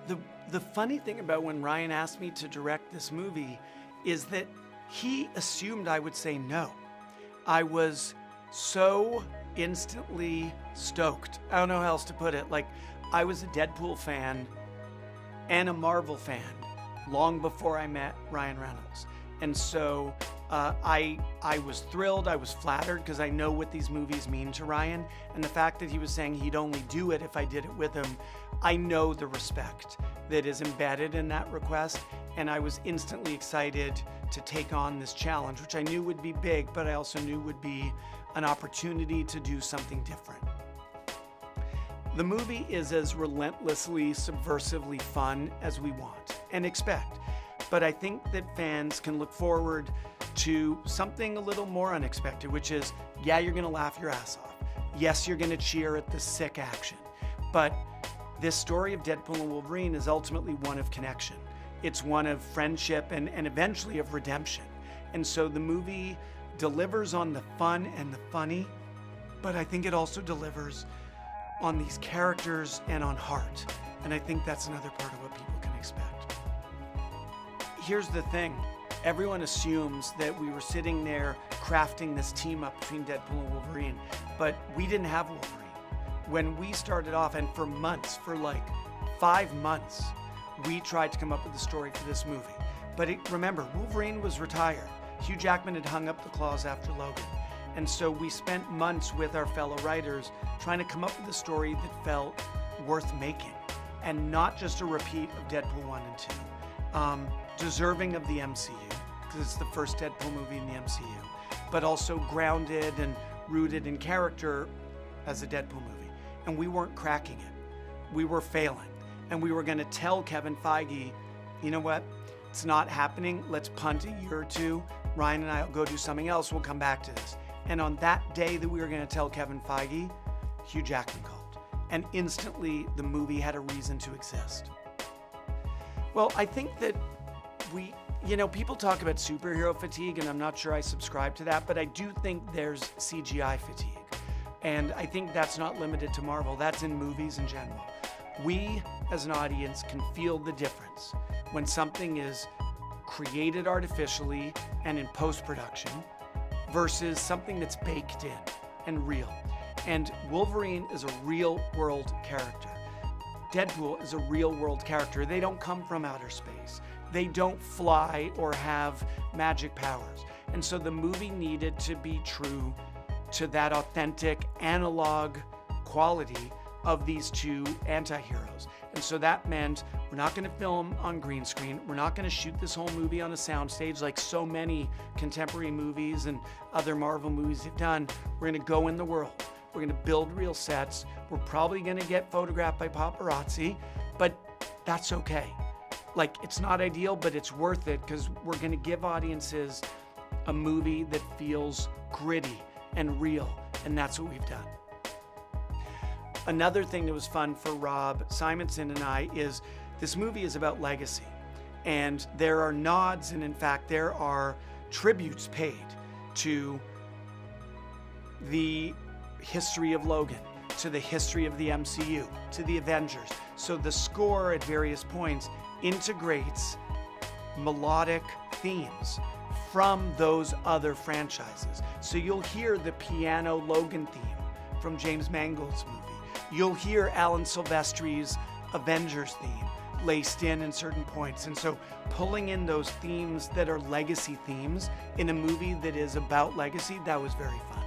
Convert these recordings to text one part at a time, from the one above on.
The, the funny thing about when Ryan asked me to direct this movie is that he assumed I would say no. I was so instantly stoked. I don't know how else to put it. Like, I was a Deadpool fan and a Marvel fan long before I met Ryan Reynolds. And so I was thrilled, I was flattered, because I know what these movies mean to Ryan. And the fact that he was saying he'd only do it if I did it with him, I know the respect that is embedded in that request. And I was instantly excited to take on this challenge, which I knew would be big, but I also knew would be an opportunity to do something different. The movie is as relentlessly, subversively fun as we want and expect. But I think that fans can look forward to something a little more unexpected, which is, yeah, you're gonna laugh your ass off. Yes, you're gonna cheer at the sick action. But this story of Deadpool and Wolverine is ultimately one of connection. It's one of friendship and eventually of redemption. And so the movie delivers on the fun and the funny, but I think it also delivers on these characters and on heart. And I think that's another part of what people can expect. Here's the thing. Everyone assumes that we were sitting there crafting this team up between Deadpool and Wolverine, but we didn't have Wolverine. When we started off, and for months, for like 5 months, we tried to come up with a story for this movie. But remember, Wolverine was retired. Hugh Jackman had hung up the claws after Logan. And so we spent months with our fellow writers trying to come up with a story that felt worth making, and not just a repeat of Deadpool 1 and 2. Deserving of the MCU, because it's the first Deadpool movie in the MCU, but also grounded and rooted in character as a Deadpool movie. And we weren't cracking it. We were failing. And we were going to tell Kevin Feige, you know what? It's not happening. Let's punt a year or two. Ryan and I will go do something else. We'll come back to this. And on that day that we were going to tell Kevin Feige, Hugh Jackman called. And instantly the movie had a reason to exist. Well, I think that people talk about superhero fatigue, and I'm not sure I subscribe to that, but I do think there's CGI fatigue. And I think that's not limited to Marvel. That's in movies in general. We, as an audience, can feel the difference when something is created artificially and in post-production versus something that's baked in and real. And Wolverine is a real-world character. Deadpool is a real-world character. They don't come from outer space. They don't fly or have magic powers. And so the movie needed to be true to that authentic analog quality of these two anti-heroes. And so that meant we're not going to film on green screen. We're not going to shoot this whole movie on a soundstage like so many contemporary movies and other Marvel movies have done. We're going to go in the world. We're going to build real sets. We're probably going to get photographed by paparazzi, but that's okay. Like, it's not ideal, but it's worth it because we're going to give audiences a movie that feels gritty and real, and that's what we've done. Another thing that was fun for Rob Simonson and I is this movie is about legacy, and there are nods, and in fact there are tributes paid to the history of Logan, to the history of the MCU, to the Avengers. So the score at various points integrates melodic themes from those other franchises. So you'll hear the piano Logan theme from James Mangold's movie. You'll hear Alan Silvestri's Avengers theme laced in certain points. And so pulling in those themes that are legacy themes in a movie that is about legacy, that was very fun.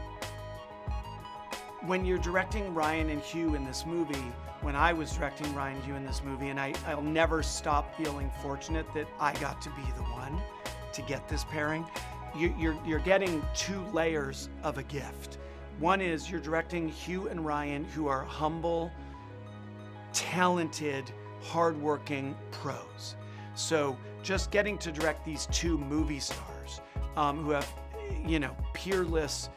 When you're directing Ryan and Hugh in this movie, when I was directing Ryan and Hugh in this movie, and I'll never stop feeling fortunate that I got to be the one to get this pairing, you're getting 2 layers of a gift. One is you're directing Hugh and Ryan, who are humble, talented, hardworking pros. So just getting to direct these 2 movie stars who have, peerless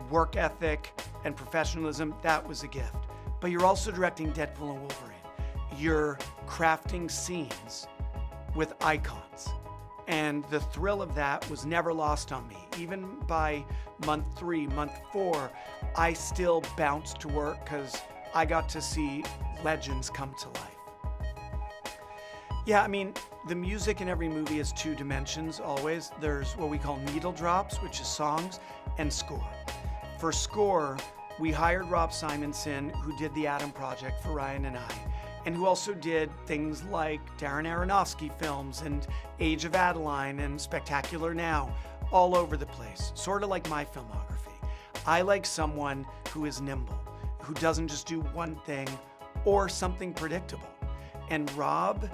work ethic and professionalism, that was a gift. But you're also directing Deadpool and Wolverine. You're crafting scenes with icons. And the thrill of that was never lost on me. Even by month 3, month 4, I still bounced to work because I got to see legends come to life. Yeah, I mean, the music in every movie is two dimensions always. There's what we call needle drops, which is songs, and score. For score, we hired Rob Simonson, who did the Atom Project for Ryan and I, and who also did things like Darren Aronofsky films and Age of Adeline and Spectacular Now, all over the place, sort of like my filmography. I like someone who is nimble, who doesn't just do one thing or something predictable. And Rob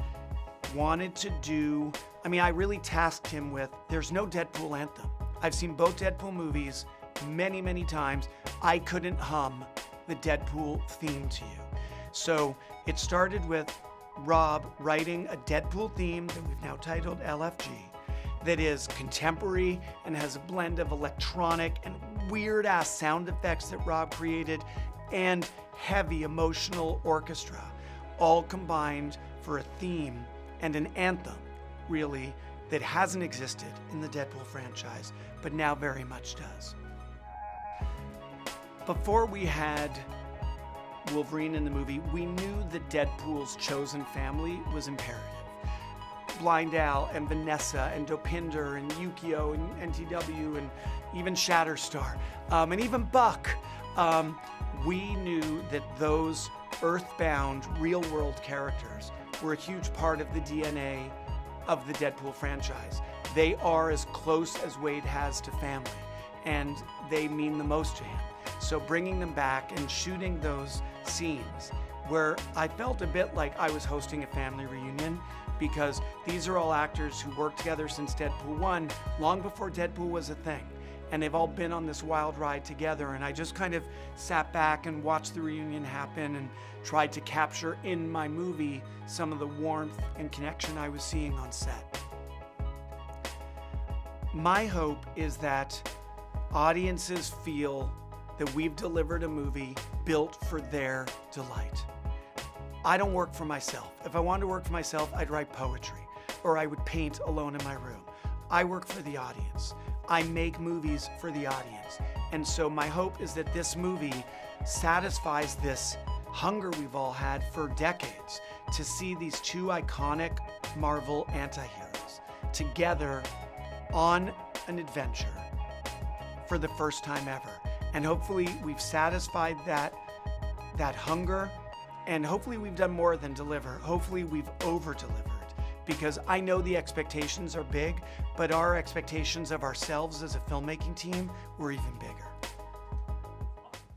wanted to do, I really tasked him with, there's no Deadpool anthem. I've seen both Deadpool movies many, many times. I couldn't hum the Deadpool theme to you. So it started with Rob writing a Deadpool theme that we've now titled LFG that is contemporary and has a blend of electronic and weird-ass sound effects that Rob created and heavy emotional orchestra, all combined for a theme and an anthem, really, that hasn't existed in the Deadpool franchise, but now very much does. Before we had Wolverine in the movie, we knew that Deadpool's chosen family was imperative. Blind Al and Vanessa and Dopinder and Yukio and NTW and even Shatterstar and even Buck. We knew that those earthbound, real-world characters were a huge part of the DNA of the Deadpool franchise. They are as close as Wade has to family, and they mean the most to him. So bringing them back and shooting those scenes where I felt a bit like I was hosting a family reunion, because these are all actors who worked together since Deadpool 1, long before Deadpool was a thing. And they've all been on this wild ride together, and I just kind of sat back and watched the reunion happen and tried to capture in my movie some of the warmth and connection I was seeing on set. My hope is that audiences feel that we've delivered a movie built for their delight. I don't work for myself. If I wanted to work for myself, I'd write poetry, or I would paint alone in my room. I work for the audience. I make movies for the audience. And so my hope is that this movie satisfies this hunger we've all had for decades to see these two iconic Marvel anti-heroes together on an adventure for the first time ever. And hopefully we've satisfied that hunger, and hopefully we've done more than deliver. Hopefully we've over-delivered, because I know the expectations are big, but our expectations of ourselves as a filmmaking team were even bigger.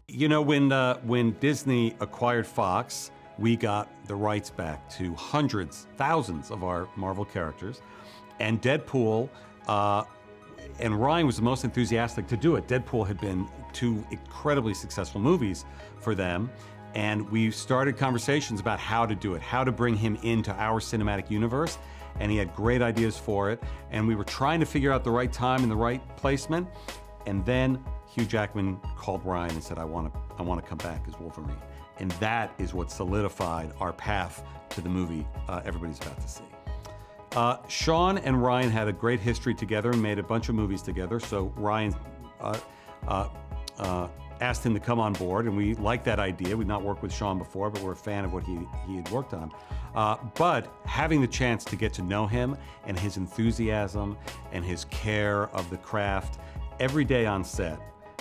You know, when Disney acquired Fox, we got the rights back to hundreds, thousands of our Marvel characters, and Deadpool, and Ryan was the most enthusiastic to do it. Deadpool had been two incredibly successful movies for them, and we started conversations about how to do it, how to bring him into our cinematic universe, and he had great ideas for it, and we were trying to figure out the right time and the right placement, and then Hugh Jackman called Ryan and said, I want to come back as Wolverine. And that is what solidified our path to the movie everybody's about to see. Sean and Ryan had a great history together and made a bunch of movies together, so Ryan asked him to come on board, and we liked that idea. We'd not worked with Sean before, but we're a fan of what he had worked on. But having the chance to get to know him and his enthusiasm and his care of the craft every day on set,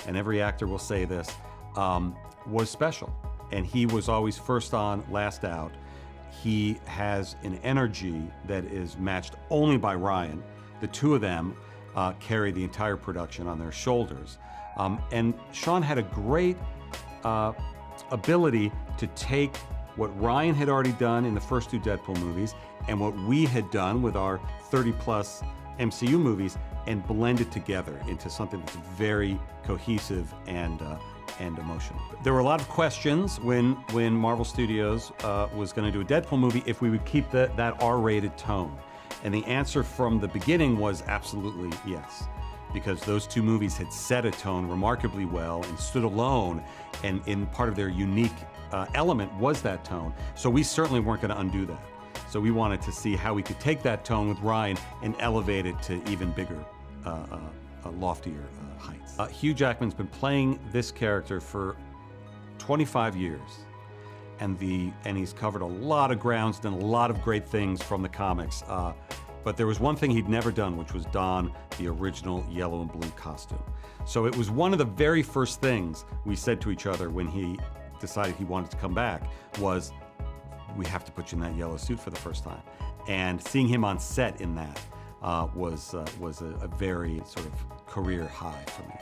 and every actor will say this, was special. And he was always first on, last out. He has an energy that is matched only by Ryan. The two of them carry the entire production on their shoulders. And Sean had a great ability to take what Ryan had already done in the first two Deadpool movies and what we had done with our 30-plus MCU movies and blend it together into something that's very cohesive and emotional. There were a lot of questions when Marvel Studios was going to do a Deadpool movie if we would keep that R-rated tone. And the answer from the beginning was absolutely yes, because those two movies had set a tone remarkably well and stood alone, and in part of their unique element was that tone. So we certainly weren't going to undo that. So we wanted to see how we could take that tone with Ryan and elevate it to even bigger, loftier heights. Hugh Jackman's been playing this character for 25 years, and he's covered a lot of grounds, done a lot of great things from the comics. But there was one thing he'd never done, which was don the original yellow and blue costume. So it was one of the very first things we said to each other when he decided he wanted to come back was, we have to put you in that yellow suit for the first time. And seeing him on set in that was a very sort of career high for me.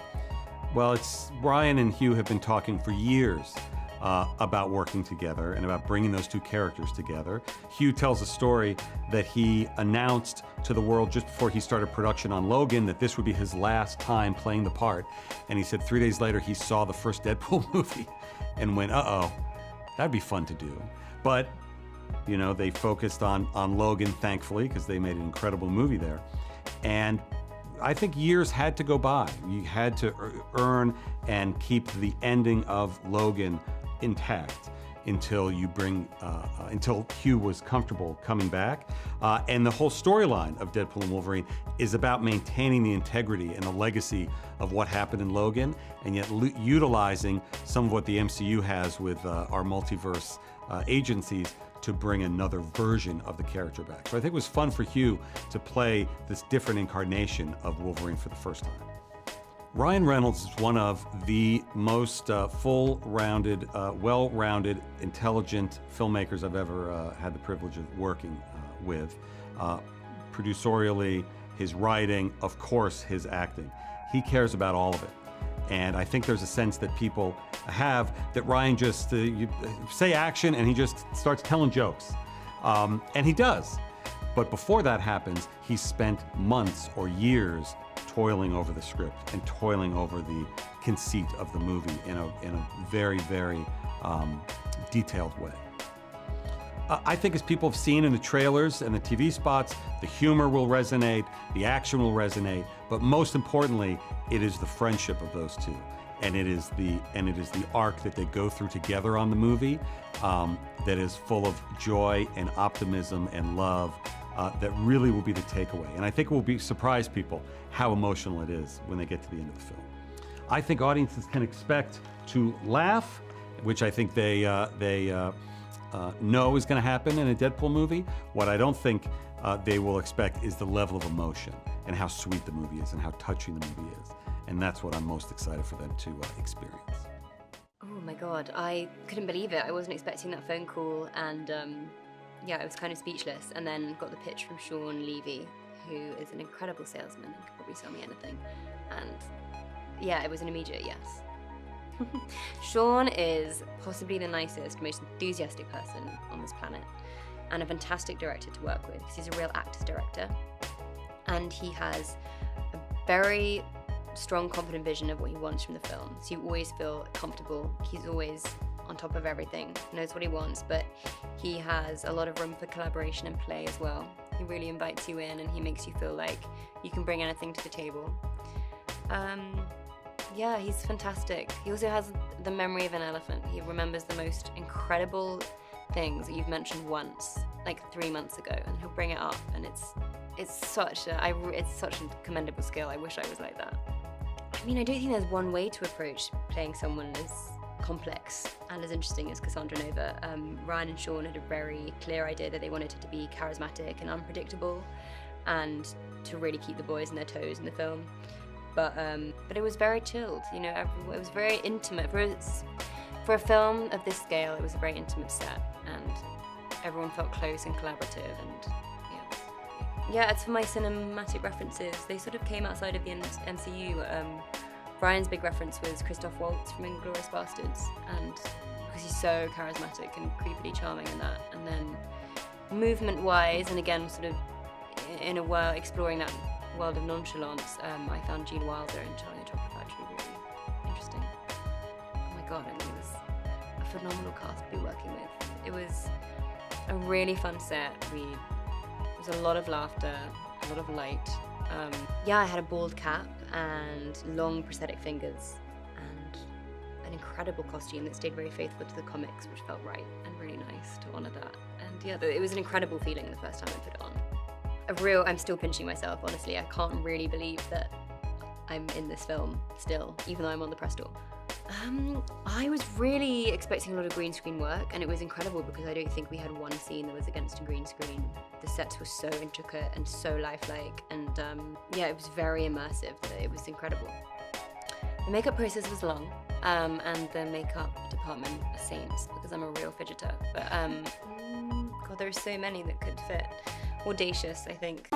Well, Ryan and Hugh have been talking for years about working together and about bringing those two characters together. Hugh tells a story that he announced to the world just before he started production on Logan that this would be his last time playing the part. And he said 3 days later he saw the first Deadpool movie and went, uh-oh, that'd be fun to do. But, you know, they focused on Logan, thankfully, because they made an incredible movie there. And I think years had to go by. You had to earn and keep the ending of Logan intact until until Hugh was comfortable coming back. And the whole storyline of Deadpool and Wolverine is about maintaining the integrity and the legacy of what happened in Logan, and yet utilizing some of what the MCU has with our multiverse agencies to bring another version of the character back. So I think it was fun for Hugh to play this different incarnation of Wolverine for the first time. Ryan Reynolds is one of the most full-rounded, well-rounded, intelligent filmmakers I've ever had the privilege of working with. Producerially, his writing, of course, his acting. He cares about all of it. And I think there's a sense that people have that Ryan just, you say action and he just starts telling jokes. And he does. But before that happens, he spent months or years toiling over the script and toiling over the conceit of the movie in a very, very detailed way. I think as people have seen in the trailers and the TV spots, the humor will resonate, the action will resonate, but most importantly, it is the friendship of those two. And it is the arc that they go through together on the movie that is full of joy and optimism and love that really will be the takeaway. And I think it will surprise people how emotional it is when they get to the end of the film. I think audiences can expect to laugh, which I think they know is going to happen in a Deadpool movie. What I don't think they will expect is the level of emotion and how sweet the movie is and how touching the movie is. And that's what I'm most excited for them to experience. Oh my God, I couldn't believe it. I wasn't expecting that phone call, and yeah, I was kind of speechless. And then got the pitch from Sean Levy, who is an incredible salesman and could probably sell me anything. And yeah, it was an immediate yes. Sean is possibly the nicest, most enthusiastic person on this planet, and a fantastic director to work with because he's a real actor's director. And he has a very strong, confident vision of what he wants from the film. So you always feel comfortable. He's always on top of everything, knows what he wants, but he has a lot of room for collaboration and play as well. He really invites you in and he makes you feel like you can bring anything to the table. Yeah, he's fantastic. He also has the memory of an elephant. He remembers the most incredible things that you've mentioned once, like 3 months ago, and he'll bring it up, and it's such a commendable skill. I wish I was like that. I mean, I don't think there's one way to approach playing someone as complex and as interesting as Cassandra Nova. Ryan and Sean had a very clear idea that they wanted it to be charismatic and unpredictable, and to really keep the boys on their toes in the film. But it was very chilled, you know. It was very intimate for a film of this scale. It was a very intimate set, and everyone felt close and collaborative. And yeah, as for my cinematic references, they sort of came outside of the MCU. Ryan's big reference was Christoph Waltz from Inglourious Bastards, and because he's so charismatic and creepily charming in that. And then movement-wise, and again, sort of in a world exploring that world of nonchalance, I found Gene Wilder in Charlie and the Chocolate Factory really interesting. Oh my God, I mean, it was a phenomenal cast to be working with. It was a really fun set. It was a lot of laughter, a lot of light. Yeah, I had a bald cap and long prosthetic fingers and an incredible costume that stayed very faithful to the comics, which felt right and really nice to honour that. And yeah, it was an incredible feeling the first time I put it on. I'm still pinching myself, honestly. I can't really believe that I'm in this film still, even though I'm on the press tour. I was really expecting a lot of green screen work, and it was incredible because I don't think we had one scene that was against a green screen. The sets were so intricate and so lifelike, and yeah, it was very immersive. It was incredible. The makeup process was long, and the makeup department are saints because I'm a real fidgeter. But God, there are so many that could fit. Audacious, I think.